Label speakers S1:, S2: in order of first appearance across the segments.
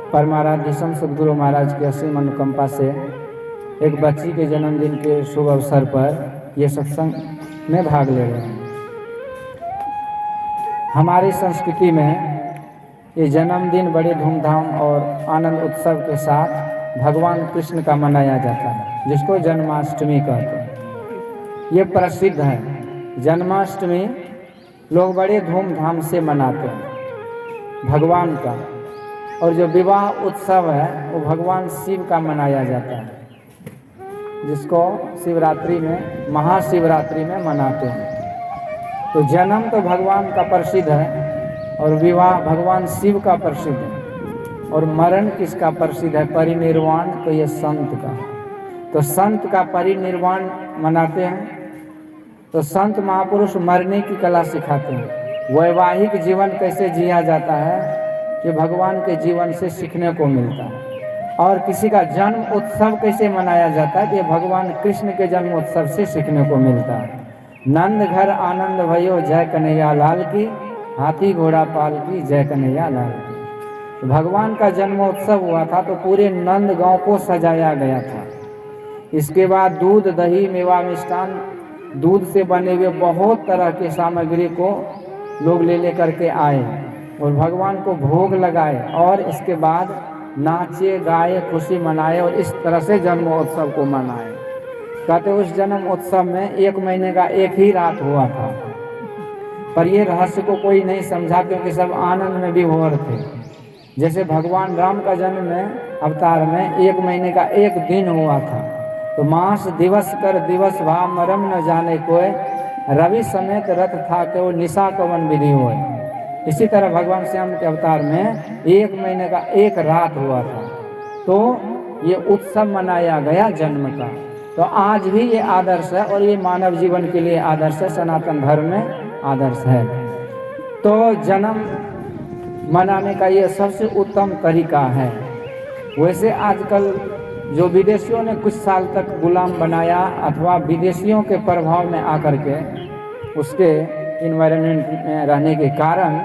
S1: परमाराध्य संत सद्गुरु महाराज की असीम अनुकंपा से एक बच्ची के जन्मदिन के शुभ अवसर पर ये सत्संग में भाग ले रहे हैं। हमारी संस्कृति में ये जन्मदिन बड़े धूमधाम और आनंद उत्सव के साथ भगवान कृष्ण का मनाया जाता है, जिसको जन्माष्टमी कहते हैं। ये प्रसिद्ध है। जन्माष्टमी लोग बड़े धूमधाम से मनाते हैं भगवान का, और जो विवाह उत्सव है वो भगवान शिव का मनाया जाता है, जिसको शिवरात्रि में, महाशिवरात्रि में मनाते हैं। तो जन्म तो भगवान का प्रसिद्ध है और विवाह भगवान शिव का प्रसिद्ध है, और मरण किसका प्रसिद्ध है? परिनिर्वाण। तो ये संत का, तो संत का परिनिर्वाण मनाते हैं। तो संत महापुरुष मरने की कला सिखाते हैं। वैवाहिक जीवन कैसे जिया जाता है कि भगवान के जीवन से सीखने को मिलता है। और किसी का जन्म उत्सव कैसे मनाया जाता है कि भगवान कृष्ण के जन्म उत्सव से सीखने को मिलता है। नंद घर आनंद भयो जय कन्हैया लाल की, हाथी घोड़ा पाल की जय कन्हैया लाल की। तो भगवान का जन्मोत्सव हुआ था तो पूरे नंद गांव को सजाया गया था। इसके बाद दूध दही मेवा मिष्ठान, दूध से बने हुए बहुत तरह के सामग्री को लोग ले करके आए और भगवान को भोग लगाए, और इसके बाद नाचे गाए, खुशी मनाए, और इस तरह से जन्मोत्सव को मनाए। कहते उस जन्म उत्सव में 1 महीने का एक ही रात हुआ था, पर ये रहस्य को कोई नहीं समझा क्योंकि सब आनंद में विभोर थे। जैसे भगवान राम का जन्म में अवतार में 1 महीने का एक दिन हुआ था, तो मास दिवस कर दिवस भा मरम न जाने कोय, रवि समेत रथ था के वो निशा कवन विधि होय। इसी तरह भगवान श्याम के अवतार में 1 महीने का एक रात हुआ था, तो ये उत्सव मनाया गया जन्म का। तो आज भी ये आदर्श है और ये मानव जीवन के लिए आदर्श है, सनातन धर्म में आदर्श है। तो जन्म मनाने का ये सबसे उत्तम तरीका है। वैसे आजकल जो विदेशियों ने कुछ साल तक गुलाम बनाया, अथवा विदेशियों के प्रभाव में आकर के उसके इन्वायरमेंट में रहने के कारण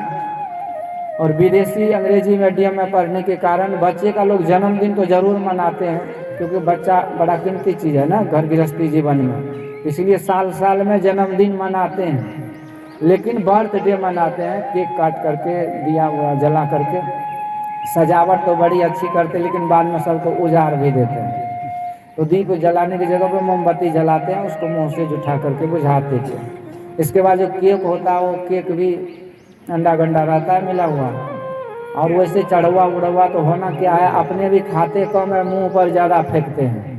S1: और विदेशी अंग्रेजी मीडियम में पढ़ने के कारण बच्चे का लोग जन्मदिन तो जरूर मनाते हैं, क्योंकि बच्चा बड़ा कीमती चीज़ है ना घर गृहस्थी जीवन में, इसलिए साल साल में जन्मदिन मनाते हैं। लेकिन बर्थडे मनाते हैं, केक काट करके, दिया हुआ जला करके, सजावट तो बड़ी अच्छी करते, लेकिन बाद में सबको उजाड़ भी देते हैं। तो दीप जलाने की जगह पे मोमबत्ती जलाते हैं, उसको मुँह से जुठा करके बुझाते थे। इसके बाद जो केक होता है वो केक भी अंडा गंडा रहता है मिला हुआ, और वैसे चढ़वा उड़वा तो होना क्या है, अपने भी खाते कम है, मुंह पर ज़्यादा फेंकते हैं।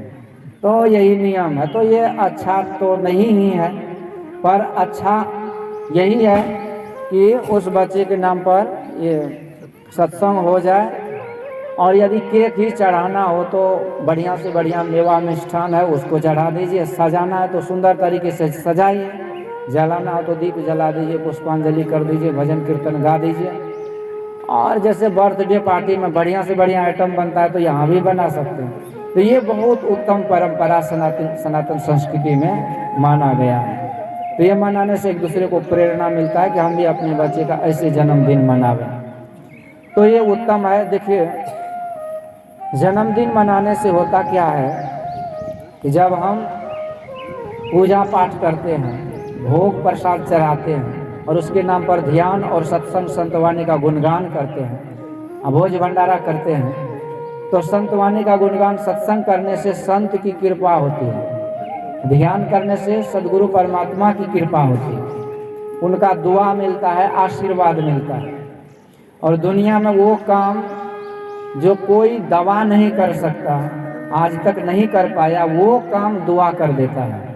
S1: तो यही नियम है। तो ये अच्छा तो नहीं ही है, पर अच्छा यही है कि उस बच्चे के नाम पर ये सत्संग हो जाए, और यदि केक ही चढ़ाना हो तो बढ़िया से बढ़िया मेवा मिष्ठान है उसको चढ़ा दीजिए। सजाना है तो सुंदर तरीके से सजाइए, जलाना हो तो दीप जला दीजिए, पुष्पांजलि कर दीजिए, भजन कीर्तन गा दीजिए। और जैसे बर्थडे पार्टी में बढ़िया से बढ़िया आइटम बनता है तो यहाँ भी बना सकते हैं। तो ये बहुत उत्तम परंपरा सनातन संस्कृति में माना गया है। तो ये मनाने से एक दूसरे को प्रेरणा मिलता है कि हम भी अपने बच्चे का ऐसे जन्मदिन मनावें, तो ये उत्तम है। देखिए जन्मदिन मनाने से होता क्या है कि जब हम पूजा पाठ करते हैं, भोग प्रसाद चढ़ाते हैं, और उसके नाम पर ध्यान और सत्संग संतवाणी का गुणगान करते हैं, भोज भंडारा करते हैं, तो संतवाणी का गुणगान सत्संग करने से संत की कृपा होती है, ध्यान करने से सद्गुरु परमात्मा की कृपा होती है, उनका दुआ मिलता है, आशीर्वाद मिलता है। और दुनिया में वो काम जो कोई दवा नहीं कर सकता, आज तक नहीं कर पाया, वो काम दुआ कर देता है।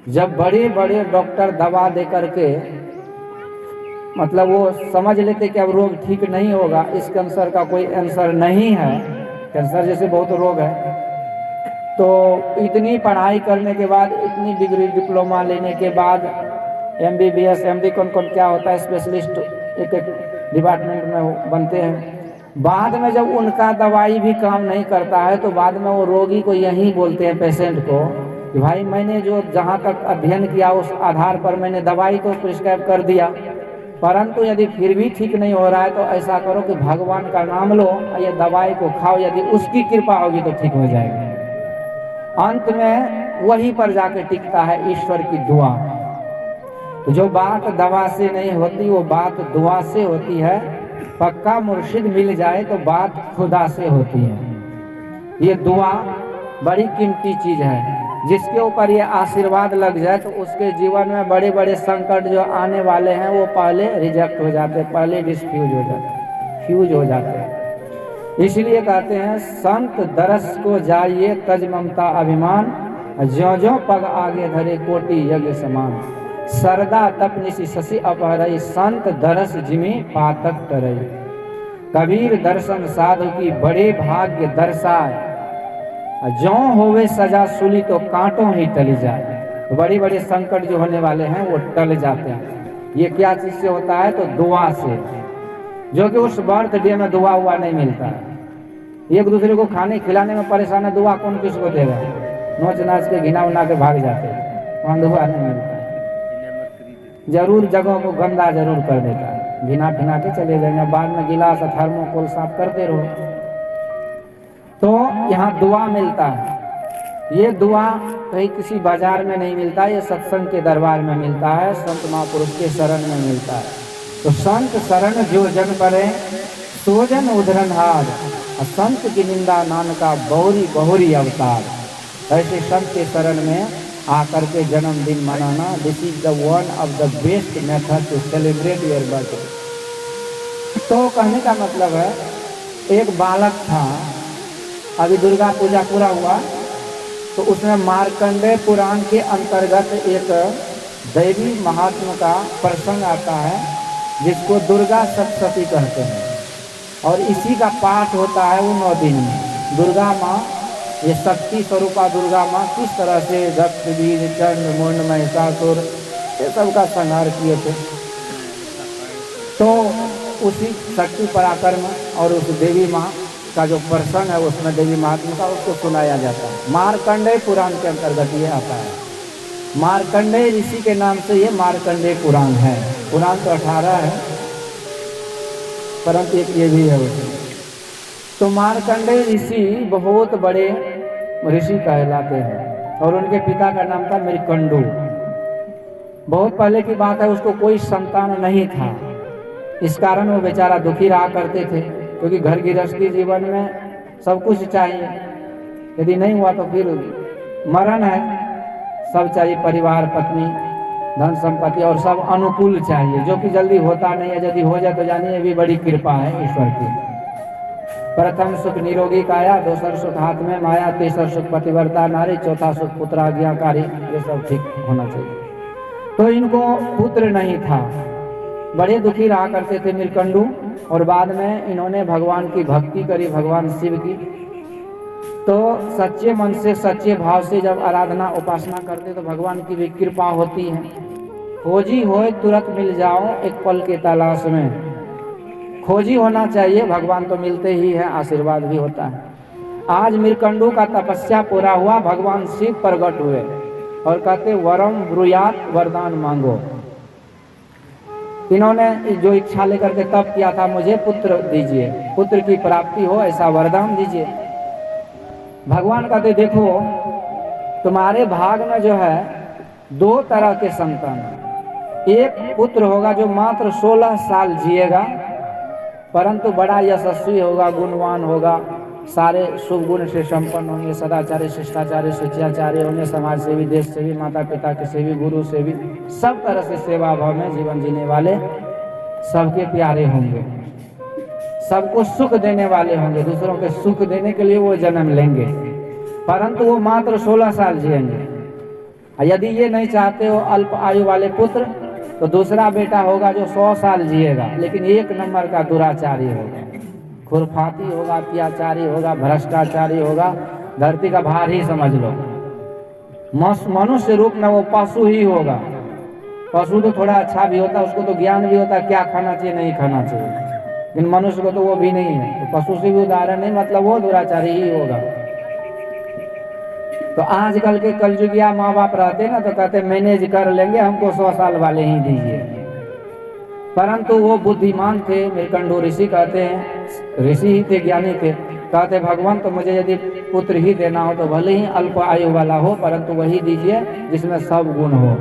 S1: जब बड़े बड़े डॉक्टर दवा दे करके मतलब वो समझ लेते कि अब रोग ठीक नहीं होगा, इस कैंसर का कोई आंसर नहीं है, कैंसर जैसे बहुत रोग है, तो इतनी पढ़ाई करने के बाद, इतनी डिग्री डिप्लोमा लेने के बाद, MBBS MD कौन कौन क्या होता है, स्पेशलिस्ट एक एक डिपार्टमेंट में बनते हैं, बाद में जब उनका दवाई भी काम नहीं करता है तो बाद में वो रोगी को यही बोलते हैं, पेशेंट को, कि भाई मैंने जो जहाँ तक अध्ययन किया उस आधार पर मैंने दवाई तो प्रिस्क्राइब कर दिया, परंतु यदि फिर भी ठीक नहीं हो रहा है तो ऐसा करो कि भगवान का नाम लो, ये दवाई को खाओ, यदि उसकी कृपा होगी तो ठीक हो जाएगा। अंत में वही पर जाके टिकता है ईश्वर की दुआ। तो जो बात दवा से नहीं होती वो बात दुआ से होती है। पक्का मुर्शिद मिल जाए तो बात खुदा से होती है। ये दुआ बड़ी कीमती चीज है। जिसके ऊपर ये आशीर्वाद लग जाए तो उसके जीवन में बड़े बड़े संकट जो आने वाले हैं वो पहले रिजेक्ट हो जाते, पहले फ्यूज हो जाते। इसलिए कहते हैं संत दरस को जाइए तज ममता अभिमान, ज्यों ज्यों पग आगे धरे कोटि यज्ञ समान। सरदा तपनिसी शशि अपहरई, संत दरस जिमी पातक तरई। कबीर दर्शन साधु की बड़े भाग्य दर्शाए, ज्यों होवे सजा सुली तो कांटों ही टली जाए। तो बड़े बड़े संकट जो होने वाले हैं वो टल जाते हैं। ये क्या चीज से होता है? तो दुआ से, जो कि उस बर्थडे में दुआ हुआ नहीं मिलता है। एक दूसरे को खाने खिलाने में परेशान है, दुआ कौन किसको देगा? नोच नाच के घिना उना के भाग जाते हैं, वहाँ दुआ नहीं मिलता है। जरूर जगहों को गंदा जरूर कर देता है, घिना फिना के चले जाएंगे, बाद में गिलास थर्मोकोल साफ करते रहो। तो यहाँ दुआ मिलता है। ये दुआ कहीं किसी बाजार में नहीं मिलता, ये सत्संग के दरबार में मिलता है, संत महापुरुष के शरण में मिलता है। तो संत शरण जो जन परे सोजन उधरन हार, संत की निंदा नानका बहुरी बहुरी अवतार। ऐसे संत के शरण में आकर के जन्मदिन मनाना, this is the one of the best method to celebrate your birthday. तो कहने का मतलब है, एक बालक था, अभी दुर्गा पूजा पूरा हुआ तो उसमें मार्कंडेय पुराण के अंतर्गत एक दैवी महात्मा का प्रसंग आता है, जिसको दुर्गा सप्तशती कहते हैं। और इसी का पाठ होता है वो 9 दिन में। दुर्गा माँ, ये शक्ति स्वरूपा दुर्गा माँ किस तरह से दक्ष, बीज, चंड, मुंड, महिषासुर ये सब का संहार किए थे। तो उसी शक्ति पराक्रम और उस देवी माँ का जो प्रसंग है उसमें देवी महात्मा का उसको सुनाया जाता है। मार्कंडेय पुराण के अंतर्गत ये आता है। मार्कंडेय ऋषि के नाम से ये मार्कंडेय पुराण है। पुराण तो 18 है, परंतु एक ये भी है उसमें। तो मार्कंडेय ऋषि बहुत बड़े ऋषि कहलाते हैं और उनके पिता का नाम था मृकंडू। बहुत पहले की बात है, उसको कोई संतान नहीं था। इस कारण वो बेचारा दुखी रहा करते थे, क्योंकि घर गृहस्थी जीवन में सब कुछ चाहिए। यदि नहीं हुआ तो फिर मरण है। सब चाहिए, परिवार, पत्नी, धन संपत्ति और सब अनुकूल चाहिए, जो कि जल्दी होता नहीं है। यदि हो जाए तो जानिए भी बड़ी कृपा है ईश्वर की। प्रथम सुख निरोगी काया, दूसर सुख हाथ में माया, तीसर सुख पतिव्रता नारी, चौथा सुख पुत्र आज्ञाकारी। ये सब ठीक होना चाहिए। तो इनको पुत्र नहीं था, बड़े दुखी रहा करते थे मृकंडू। और बाद में इन्होंने भगवान की भक्ति करी, भगवान शिव की। तो सच्चे मन से, सच्चे भाव से जब आराधना उपासना करते तो भगवान की भी कृपा होती है। खोजी होए तुरंत मिल जाओ, एक पल के तलाश में। खोजी होना चाहिए, भगवान तो मिलते ही है, आशीर्वाद भी होता है। आज मृकंडू का तपस्या पूरा हुआ, भगवान शिव प्रकट हुए और कहते वरम ब्रुयात, वरदान मांगो। इन्होंने जो इच्छा लेकर के तप किया था, मुझे पुत्र दीजिए, पुत्र की प्राप्ति हो ऐसा वरदान दीजिए। भगवान कहते देखो तुम्हारे भाग में जो है 2 तरह के संतान। एक पुत्र होगा जो मात्र 16 साल जिएगा, परंतु बड़ा यशस्वी होगा, गुणवान होगा, सारे शुभ गुण से संपन्न होंगे, सदाचारी, शिष्टाचारी, शुचियाचारी होंगे, समाज सेवी, देश सेवी, माता पिता के सेवी, गुरु सेवी, सब तरह से सेवा भाव में जीवन जीने वाले, सबके प्यारे होंगे, सबको सुख देने वाले होंगे, दूसरों के सुख देने के लिए वो जन्म लेंगे। परंतु वो मात्र 16 साल जिएंगे। यदि ये नहीं चाहते हो अल्प आयु वाले पुत्र, तो दूसरा बेटा होगा जो 100 साल जिएगा, लेकिन 1 नंबर का दुराचारी होगा, खुरफाती होगा, अत्याचारी होगा, भ्रष्टाचारी होगा, धरती का भार ही समझ लो। मनुष्य रूप में वो पशु ही होगा। पशु तो थोड़ा अच्छा भी होता, उसको तो ज्ञान भी होता क्या खाना चाहिए नहीं खाना चाहिए, लेकिन मनुष्य को तो वो भी नहीं है। तो पशु से भी उदाहरण नहीं, मतलब वो दुराचारी ही होगा। तो आजकल के कलयुगिया माँ बाप रहते ना तो कहते मैनेज कर लेंगे, हमको 100 साल वाले ही दीजिए। परंतु वो बुद्धिमान थे, मृकंडू ऋषि कहते हैं, ऋषि ही थे, ज्ञानी थे। कहते भगवान तो मुझे यदि पुत्र ही देना हो तो भले ही अल्प आयु वाला हो, परंतु वही दीजिए जिसमें सब गुण हो।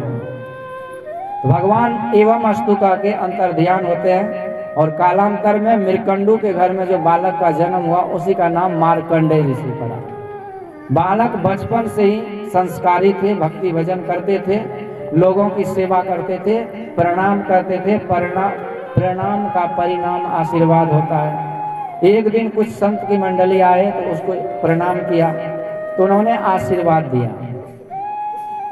S1: भगवान एवं अस्तु कह के अंतर ध्यान होते हैं। और कालांतर में मृकंडू के घर में जो बालक का जन्म हुआ उसी का नाम मार्कंडेय ऋषि पड़ा। बालक बचपन से ही संस्कारी थे, भक्ति भजन करते थे, लोगों की सेवा करते थे, प्रणाम करते थे। प्रणाम का परिणाम आशीर्वाद होता है। एक दिन कुछ संत की मंडली आए तो उसको प्रणाम किया तो उन्होंने आशीर्वाद दिया।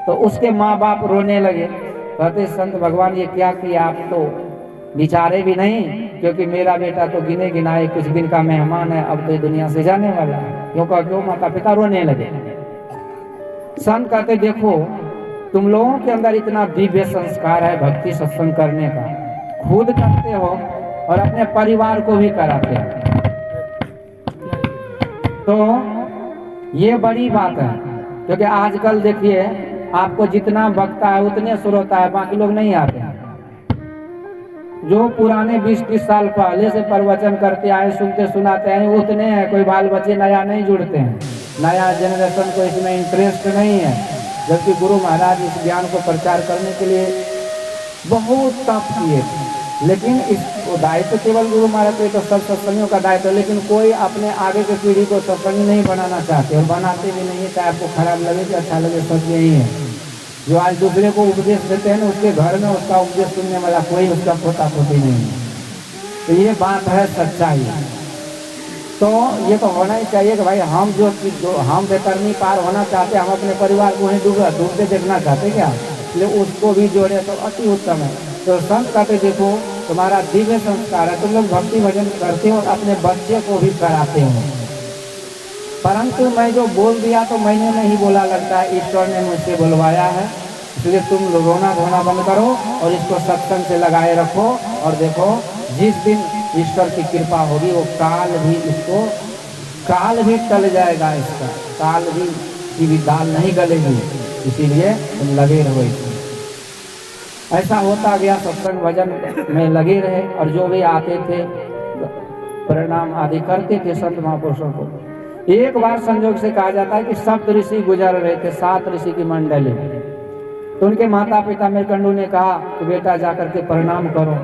S1: तो उसके माँ बाप रोने लगे, कहते संत भगवान ये क्या किया, आप तो विचारे भी नहीं, क्योंकि मेरा बेटा तो गिने गिनाए कुछ दिन का मेहमान है, अब तो दुनिया से जाने वाला है। क्यों माता पिता रोने लगे। संत कहते देखो तुम लोगों के अंदर इतना दिव्य संस्कार है भक्ति सत्संग करने का, खुद करते हो और अपने परिवार को भी कराते हो, तो ये बड़ी बात है। क्योंकि आजकल देखिए आपको जितना बकता है उतने श्रोता है, बाकी लोग नहीं आते हैं। जो पुराने 20-30 साल पहले से प्रवचन करते आए, सुनते सुनाते हैं, उतने हैं। कोई बाल बच्चे नया नहीं जुड़ते हैं, नया जनरेशन को इसमें इंटरेस्ट नहीं है। जबकि गुरु महाराज इस ज्ञान को प्रचार करने के लिए बहुत तप किए थे, लेकिन इस दायित्व केवल गुरु महाराज को, तो सब सत्संगियों का दायित्व है। लेकिन कोई अपने आगे की पीढ़ी को सत्संगी नहीं बनाना चाहते और बनाते भी नहीं है, चाहे आपको खराब लगे कि अच्छा लगे, सच यही है। जो आज दूसरे को उपदेश देते हैं ना, उसके घर में उसका उपदेश सुनने वाला कोई उसका पोता पोती नहीं है। तो ये बात है सच्चाई। तो ये तो होना ही चाहिए कि भाई हम जो हम बेतरनी पार होना चाहते हैं, हम अपने परिवार को ही डूबते देखना चाहते क्या, इसलिए उसको भी जोड़े तो अति उत्तम है। तो संत कहते देखो तुम्हारा दिव्य संस्कार है, तुम लोग भक्ति भजन करते हो और अपने बच्चे को भी कराते हो। परंतु मैं जो बोल दिया तो मैंने नहीं बोला, लगता है ईश्वर ने मुझसे बुलवाया है, इसलिए तुम रोना धोना बंद करो और इसको सत्संग से लगाए रखो। और देखो जिस दिन ईश्वर की कृपा होगी वो काल भी टल जाएगा, इसका काल भी की भी दाल नहीं गलेगी, इसीलिए तुम लगे रहो इसमें। ऐसा होता गया, सत्संग भजन में लगे रहे और जो भी आते थे प्रणाम आदि करते थे संत महापुरुषों को। एक बार संयोग से कहा जाता है कि 7 ऋषि गुजर रहे थे, 7 ऋषि की मंडली। तो उनके माता पिता मृकंडू ने कहा कि बेटा जाकर के प्रणाम करो।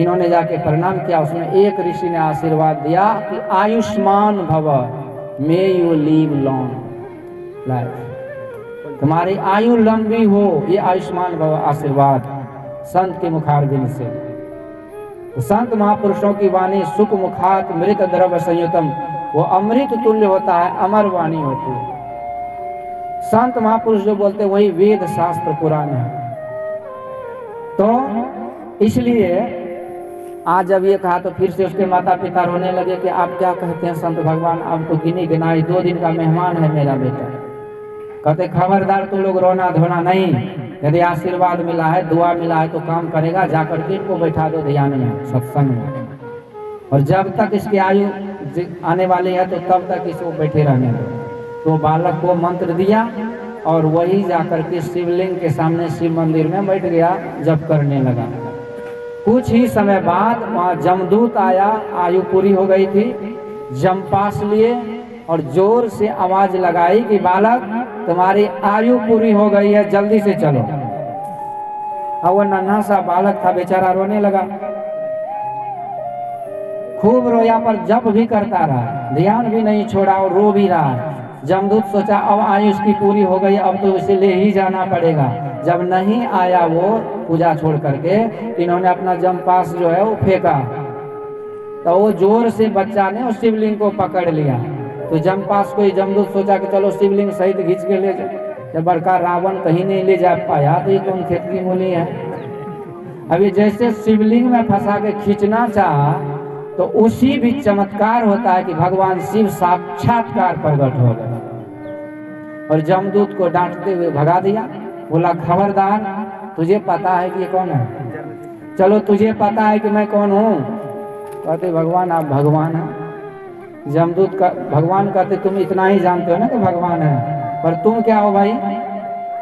S1: इन्होंने जाके प्रणाम किया। उसमें एक ऋषि ने आशीर्वाद दिया कि आयुष्मान भव, may you leave long life, तुम्हारी आयु लंबी हो, ये आयुष्मान भव आशीर्वाद संत के मुखारबिंद से। तो संत महापुरुषों की वाणी सुख मुखात मृत द्रव्य संयुतम, वो अमृत तुल्य होता है, अमर वाणी होती है। संत महापुरुष जो बोलते वही वेद शास्त्र पुराण है। तो इसलिए आज जब ये कहा तो फिर से उसके माता पिता रोने लगे कि आप क्या कहते हैं संत भगवान, आपको गिनी गिनाई 2 दिन का मेहमान है मेरा बेटा। कहते खबरदार तुम लोग रोना धोना नहीं, यदि आशीर्वाद मिला है, दुआ मिला है तो काम करेगा, जाकर के इनको बैठा दो ध्यान में, सत्संग में, और जब तक इसकी आयु आने वाली है तो तब तक इसको बैठे रहने दो। तो बालक को मंत्र दिया और वही जाकर के शिवलिंग के सामने शिव मंदिर में बैठ गया, जप करने लगा। कुछ ही समय बाद वहाँ जमदूत आया, आयु पूरी हो गई थी, जमपास लिए और जोर से आवाज लगाई कि बालक तुम्हारी आयु पूरी हो गई है, जल्दी से चलो। अब वो नन्हा सा बालक था, बेचारा रोने लगा, खूब रोया पर जप भी करता रहा, ध्यान भी नहीं छोड़ा और रो भी रहा। जमदूत सोचा अब आयु उसकी पूरी हो गई, अब तो इसे ले ही जाना पड़ेगा। जब नहीं आया वो पूजा छोड़ करके, इन्होंने अपना जमपास जो है वो फेंका, तो वो जोर से बच्चा ने उस शिवलिंग को पकड़ लिया। तो जमपास को जमदूत सोचा कि चलो शिवलिंग सहित खींच के ले जाए। जब बड़का रावण कहीं नहीं ले जा पाया तो ये कौन खेत की मूली है। अभी जैसे शिवलिंग में फंसा के खींचना चाहा तो उसी भी चमत्कार होता है कि भगवान शिव साक्षात्कार प्रकट हो गए और जमदूत को डांटते हुए भगा दिया। बोला खबरदार, तुझे पता है कि ये कौन है, चलो तुझे पता है कि मैं कौन हूँ। कहते भगवान आप भगवान हैं। जमदूत का भगवान कहते तुम इतना ही जानते हो ना कि भगवान है, पर तुम क्या हो भाई?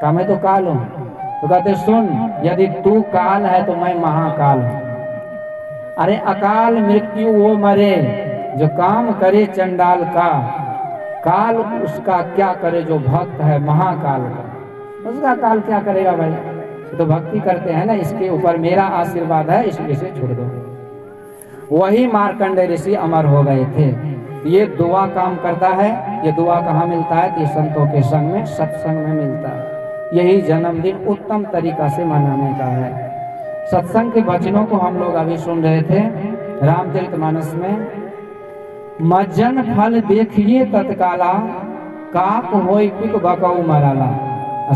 S1: कहा मैं तो काल हूँ। तो कहते सुन, यदि तू काल है तो मैं महाकाल हूँ। अरे अकाल मृत्यु वो मरे जो काम करे चंडाल का, काल उसका क्या करे जो भक्त है महाकाल का। उसका काल क्या करेगा भाई, तो भक्ति करते हैं ना, इसके ऊपर मेरा आशीर्वाद है, इसलिए से छोड़ दो। वही मार्कंडेय ऋषि अमर हो गए थे। ये दुआ काम करता है। ये दुआ कहाँ मिलता है? कि संतों के संग में, सत्संग में मिलता है। यही जन्मदिन उत्तम तरीका से मनाने का है। सत्संग के वचनों को हम लोग अभी सुन रहे थे रामचरितमानस में। मज्जन फल देखिए तत्काला, काक होय पिक बकऊ मराला,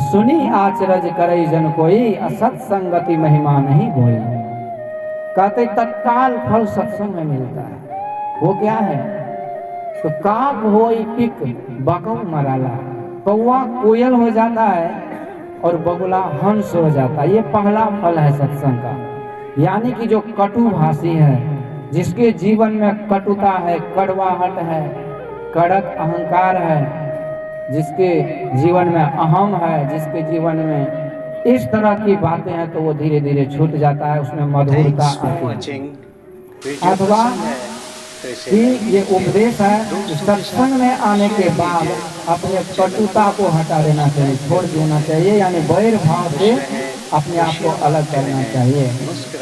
S1: सुनी आचरज करई जन कोई, असत संगति महिमा नहीं कोई। कहते तत्काल फल सत्संग में मिलता है। वो क्या है? तो काक होय पिक बकऊ मराला, कौवा कोयल हो जाता है और बगुला हंस हो जाता है। ये पहला फल है सत्संग का। यानी कि जो कटुभाषी है, जिसके जीवन में कटुता है, कड़वाहट है, कड़क अहंकार है, जिसके जीवन में अहम है, जिसके जीवन में इस तरह की बातें हैं, तो वो धीरे धीरे छूट जाता है, उसमें मधुरता आती है। अथवा कि ये उपदेश है कि सत्संग में आने के बाद अपने कटुता को हटा देना चाहिए, छोड़ देना चाहिए, यानी वैर भाव से अपने आप को अलग करना चाहिए।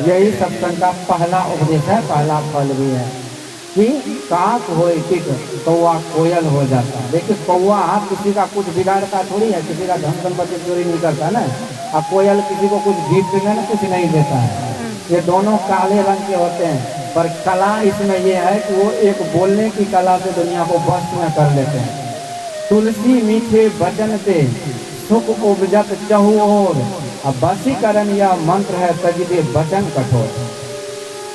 S1: यही सत्संग का पहला उपदेश है, पहला फल भी है कि काक होय पिक, कौवा कोयल हो जाता है। देखिए कौवा किसी का कुछ बिगाड़ता थोड़ी है, किसी का धन संपत्ति चोरी नहीं करता ना। अब कोयल किसी को कुछ गिफ्ट में ना कुछ नहीं देता है। ये दोनों काले रंग के होते हैं, पर कला इसमें यह है कि वो एक बोलने की कला से दुनिया को बस में कर लेते हैं। तुलसी मीठे वचन पे सुख उपजत चहु ओर, अब वशीकरण यह मंत्र है तजिदे वचन कठोर।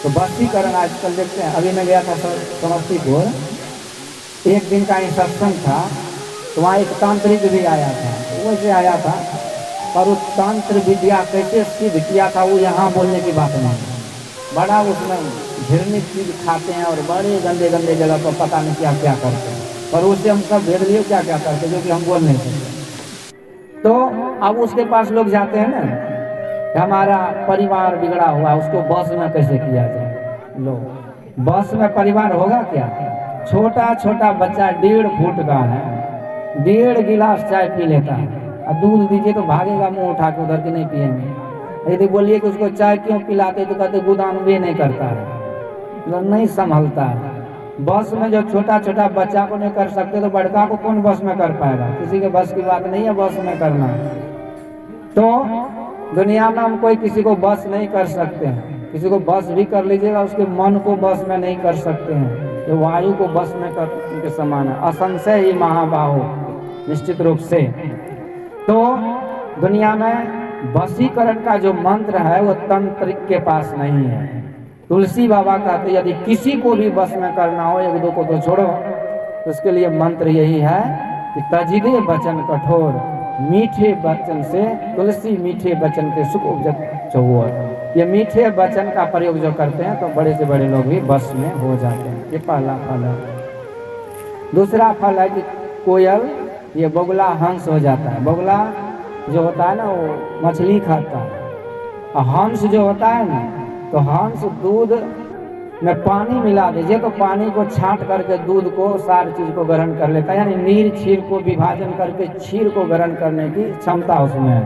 S1: तो वशीकरण आजकल देखते हैं। अभी मैं गया था समस्तीपुर, एक दिन का ही सत्संग था, तो वहाँ एक तांत्रिक भी आया था। वैसे आया था, पर वो तंत्र विद्या कैसे सिद्ध किया था वो यहाँ बोलने की बात नहीं। बड़ा उसमें घृणित चीज खाते हैं और बड़े गंदे गंदे जगह पर पता नहीं क्या क्या करते हैं, पर उससे हम सब भेद लिए क्या क्या करते हैं, जो कि हम बोल नहीं सकते। तो अब उसके पास लोग जाते हैं ना, हमारा परिवार बिगड़ा हुआ, उसको बस में कैसे किया जाए। लो बस में परिवार होगा क्या? छोटा छोटा बच्चा 1.5 फुट का है, 1.5 गिलास चाय पी लेता है, और दूध दीजिए तो भागेगा मुंह उठा के, उधर के नहीं पिएंगे। यदि बोलिए कि उसको चाय क्यों पिलाते, तो कहते गोदाम भी नहीं करता है, मतलब नहीं संभलता है। बस में जो छोटा छोटा बच्चा को नहीं कर सकते, तो बड़का को कौन बस में कर पाएगा? किसी के बस की बात नहीं है बस में करना। तो दुनिया में हम कोई किसी को बस नहीं कर सकते हैं। किसी को बस भी कर लीजिएगा, उसके मन को बस में नहीं कर सकते हैं। ये वायु को बस में करने के समान है, असंशय ही महाबाहो, निश्चित रूप से। तो दुनिया में वशीकरण का जो मंत्र है वो तंत्रिक के पास नहीं है। तुलसी बाबा कहते यदि किसी को भी बस में करना हो, एक दो को तो छोड़ो, तो उसके लिए मंत्र यही है कि तजिदे वचन कठोर, मीठे वचन से, तुलसी मीठे वचन के सुख उपजत चहुओर। ये मीठे वचन का प्रयोग जो करते हैं तो बड़े से बड़े लोग भी बस में हो जाते हैं। ये पहला फल है। दूसरा फल है कि कोयल, ये बगुला हंस हो जाता है। बगुला जो होता है ना वो मछली खाता है, और हंस जो होता है ना, तो हंस दूध में पानी मिला दीजिए तो पानी को छांट करके दूध को सारी चीज को ग्रहण कर लेता है। यानी नीर क्षीर को विभाजन करके क्षीर को ग्रहण करने की क्षमता उसमें है,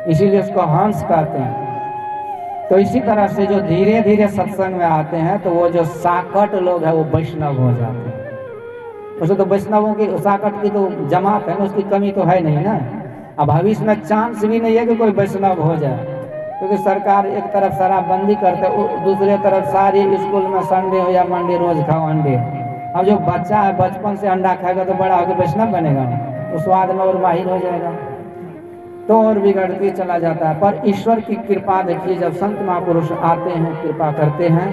S1: इसीलिए उसको हंस कहते हैं। तो इसी तरह से जो धीरे धीरे सत्संग में आते हैं, तो वो जो साकट लोग हैं वो वैष्णव हो जाते हैं। वैसे तो वैष्णवों की साकट की तो जमात है ना, उसकी कमी तो है नहीं ना। अब भविष्य में चांस भी नहीं है कि कोई वैष्णव हो जाए, क्योंकि सरकार एक तरफ शराबबंदी करते, दूसरे तरफ सारी स्कूल में संडे हो या मंडे रोज खाओ अंडे। अब जो बच्चा है बचपन से अंडा खाएगा तो बड़ा होकर वैष्णव बनेगा, उस स्वाद में और माहिर हो जाएगा, तो और बिगड़ते चला जाता है। पर ईश्वर की कृपा देखिए, जब संत महापुरुष आते हैं, कृपा करते हैं,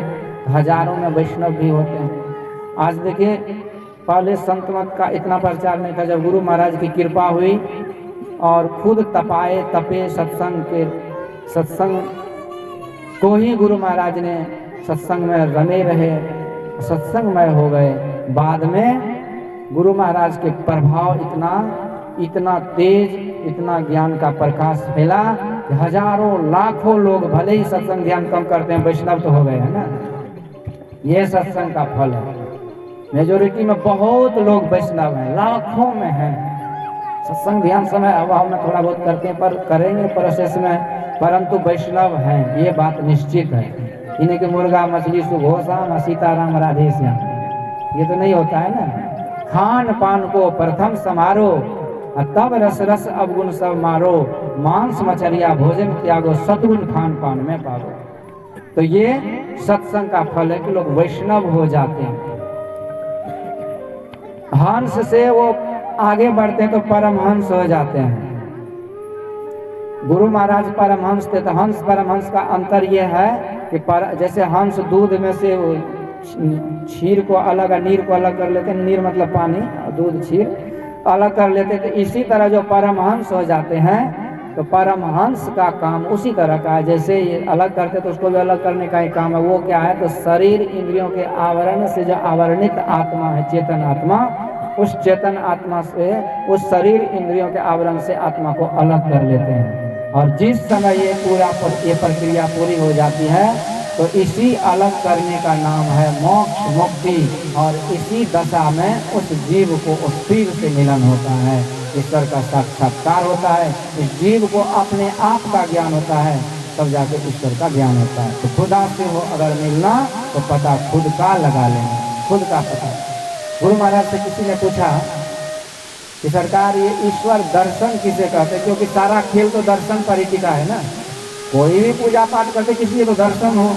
S1: हजारों में वैष्णव भी होते हैं। आज देखिए, पहले संत मत का इतना प्रचार नहीं था। जब गुरु महाराज की कृपा हुई और खुद तपाए तपे सत्संग को ही गुरु महाराज ने सत्संग में रमे रहे, सत्संगमय हो गए। बाद में गुरु महाराज के प्रभाव इतना तेज, इतना ज्ञान का प्रकाश फैला कि हजारों लाखों लोग, भले ही सत्संग ध्यान कम करते हैं, वैष्णव तो हो गए हैं ना। ये सत्संग का फल है। मेजोरिटी में बहुत लोग वैष्णव हैं, लाखों में हैं। सत्संग ध्यान समय अभाव में थोड़ा बहुत करते हैं, पर करेंगे प्रोसेस में, परंतु वैष्णव हैं, ये बात निश्चित है। इन्हीं के मुर्गा मछली सुघोषाम सीताराम राधे श्याम, ये तो नहीं होता है ना। खान पान को प्रथम समारो, तब रस रस अवगुण सब मारो, मांस मछलिया भोजन त्यागो, सतगुण खान पान में पारो। तो ये सत्संग का फल है कि लोग वैष्णव हो जाते हैं। हंस से वो आगे बढ़ते हैं तो परमहंस हो जाते हैं। गुरु महाराज परमहंस थे, तो हंस परमहंस का अंतर यह है कि जैसे हंस दूध में से क्षीर को अलग, नीर को अलग कर लेते हैं, नीर मतलब पानी, दूध क्षीर अलग कर लेते हैं, तो इसी तरह जो परमहंस हो जाते हैं, तो परमहंस का काम उसी तरह का है। जैसे ये अलग करते तो उसको भी अलग करने का ही काम है। वो क्या है, तो शरीर इंद्रियों के आवरण से जो आवरणित आत्मा है, चेतन आत्मा, उस चेतन आत्मा से, उस शरीर इंद्रियों के आवरण से आत्मा को अलग कर लेते हैं। और जिस समय ये प्रक्रिया पूरी हो जाती है, तो इसी अलग करने का नाम है मोक्ष, मुक्ति। और इसी दशा में उस जीव को उस पीर से मिलन होता है, ईश्वर का साक्षात्कार होता है। इस जीव को अपने आप का ज्ञान होता है, तब जाके ईश्वर का ज्ञान होता है। तो खुदा से हो अगर मिलना तो पता खुद का लगा लेना, खुद का पता। गुरु महाराज से किसी ने पूछा कि सरकार ये ईश्वर दर्शन किसे कहते, क्योंकि सारा खेल तो दर्शन पर ही टिका है ना। कोई भी पूजा पाठ करते किसी को तो दर्शन हो,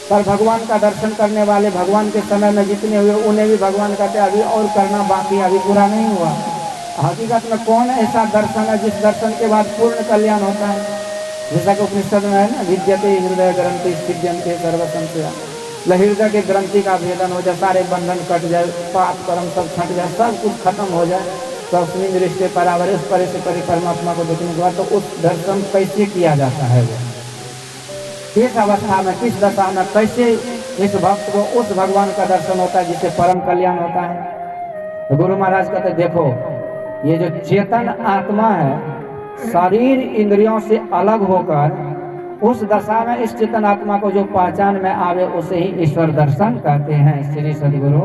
S1: पर भगवान का दर्शन करने वाले भगवान के समय में जितने हुए उन्हें भी भगवान कहते अभी और करना बाकी, अभी पूरा नहीं हुआ। हकीकत में कौन ऐसा दर्शन है जिस दर्शन के बाद पूर्ण कल्याण होता है? जैसा कि उपनिषद में है ना, विद्यते हृदय ग्रंथि स्थित्यन्ते सर्व संशया। हृदय के ग्रंथि का भेदन हो जाए, सारे बंधन कट जाए, पाप कर्म सब छट जाए, सब कुछ खत्म हो जाए, तस्मिन् दृष्टि परावरे, उस परे से परे परमात्मा को देखने के बाद, तो उस दर्शन कैसे किया जाता है? वो किस अवस्था में, किस दशा में, कैसे इस भक्त को उस भगवान का दर्शन होता है जिससे परम कल्याण होता है? तो गुरु महाराज कहते देखो, ये जो चेतन आत्मा है, शरीर इंद्रियों से अलग होकर उस दशा में इस चेतन आत्मा को जो पहचान में आवे, उसे ही ईश्वर दर्शन कहते हैं। श्री सदगुरु,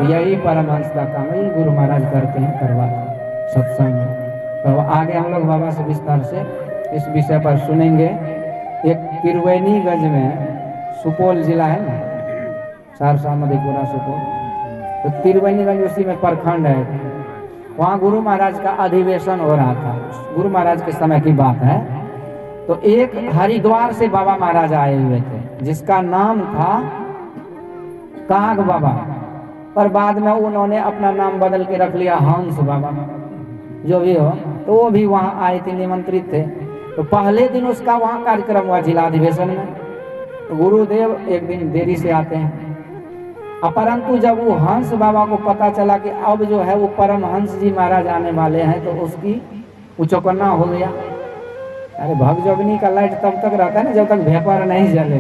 S1: यही परमहंस का काम है, गुरु महाराज करते हैं, करवाते सत्संग। तो आगे हम लोग बाबा से विस्तार से इस विषय पर सुनेंगे। एक त्रिवेणीगंज में, सुपौल जिला है ना, सहरसा मधेपुरा सुपौल, तो त्रिवेणीगंज उसी में प्रखंड है। वहाँ गुरु महाराज का अधिवेशन हो रहा था, गुरु महाराज के समय की बात है। तो एक हरिद्वार से बाबा महाराज आए हुए थे, जिसका नाम था काग बाबा, पर बाद में उन्होंने अपना नाम बदल के रख लिया हंस बाबा। जो भी हो, तो वो भी वहाँ आए थे, निमंत्रित थे। तो पहले दिन उसका वहाँ कार्यक्रम हुआ जिला अधिवेशन में। तो गुरुदेव एक दिन देरी से आते हैं, परंतु जब वो हंस बाबा को पता चला कि अब जो है वो परमहंस जी महाराज आने वाले हैं, तो उसकी उचौकन्ना हो गया। अरे भगजोगनी का लाइट तब तक रहता है ना जब तक भेपर नहीं जले।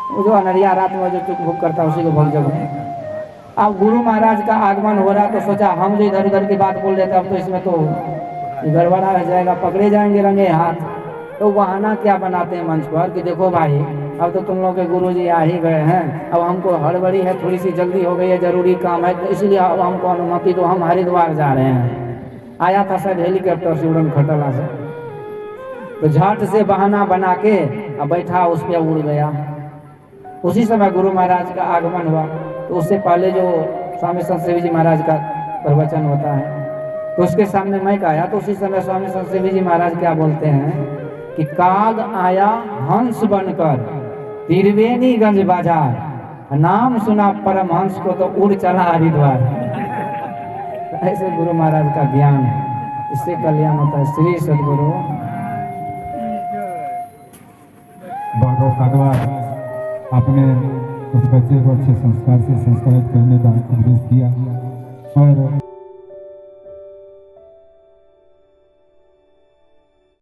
S1: वो जो अनरिया रात में जो चुक भुक करता है उसी को भगजोगनी। अब गुरु महाराज का आगमन हो रहा, तो सोचा हम जो इधर उधर की बात बोल रहे थे, अब तो इसमें तो गड़बड़ा रह जाएगा, पकड़े जाएंगे रंगे हाथ। तो बहाना क्या बनाते हैं मंच पर कि देखो भाई, अब तो तुम लोग के गुरु जी आ ही गए हैं, अब हमको हड़बड़ी है, थोड़ी सी जल्दी हो गई है, जरूरी काम है, तो इसलिए अब हमको अनुमति दो, हम हरिद्वार जा रहे हैं। आया था शायद हेलीकॉप्टर से, उड़न खटोला से, तो झट से बहाना बना के अब बैठा, उस पर उड़ गया। उसी समय गुरु महाराज का आगमन हुआ। तो उससे पहले जो स्वामी संत सेवी जी महाराज का प्रवचन होता है, तो उसके सामने माइक आया। तो उसी समय स्वामी संत सेवी जी महाराज क्या बोलते हैं कि काग आया हंस बनकर त्रिवेणीगंज बाजार, नाम सुना परमहंस को तो उड़ चला हरिद्वार। ऐसे गुरु महाराज का ज्ञान है, इससे कल्याण होता है। श्री सदगुरु
S2: बाबा कागवार आपने उस बच्चे को अच्छे संस्कार से संस्कारित करने का उपदेश किया और